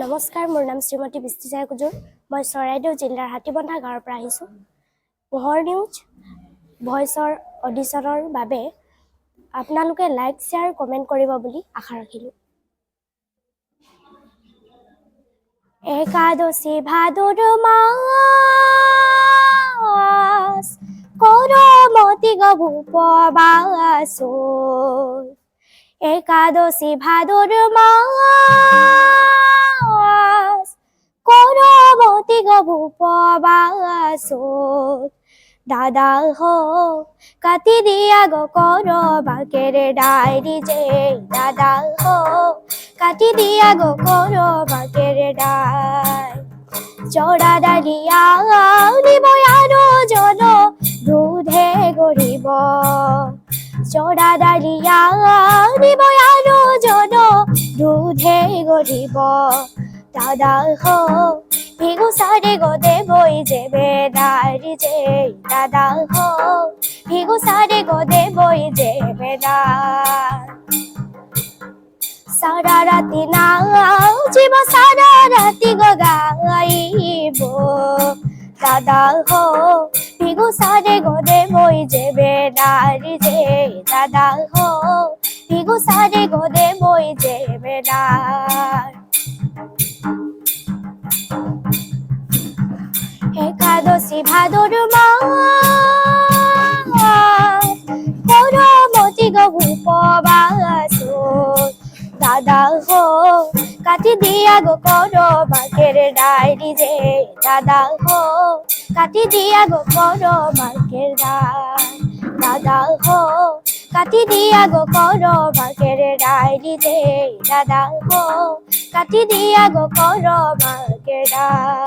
নমস্কাৰ, মোৰ নাম শ্ৰীমতী বৃষ্টি কুজুৰ। মই চৰাইদেউ জিলাৰ হাতীবন্ধা গাঁৱৰ পৰা আহিছোঁ। পোহৰ নিউজ ভইচৰ অডিশ্যনৰ বাবে আপোনালোকে লাইক, শ্বেয়াৰ, কমেণ্ট কৰিব বুলি আশা ৰাখিলোঁ। একাদশী ভাদৰ মাস কৰমতি উপবাস। একাদশী ভাদৰ মাস কৰমতি উপবাস। দাদা হো কাটি দিয়া গো করবাকের ডায়েরি যে, দাদা হো কাটি দিয়া গো করবাকের ডায়। চড়া ডালিয়া নিব আরো জন দুধে গরিব। চড়া ডালিয়া নিব আরো জন দুধে গরিব। দাদা হো ভিগু সারে গো দেবই যেবে নারী যে, দাদা হো ভিগু সারে গো দেবই যেবে না। সারা রাতি নাচিব, সারা রাতি গো গাইব। দাদা হো ভিগু সারে গো দেবই যেবে নারী যে, দাদা হো ভিগু সারে গো দেবই যেবে না। একাদশী ভাদর মাস করমতি উপবাস। দাদা হো কাটি দিয়া গো করবাকের ডায়েরি যে, দাদা হো কাটি দিয়া গো করবাকের ডায়। দাদা হো কাটি দিয়া গো করবাকের ডায়েরি যে, দাদা হো কাটি দিয়া গো করবাকের ডায়।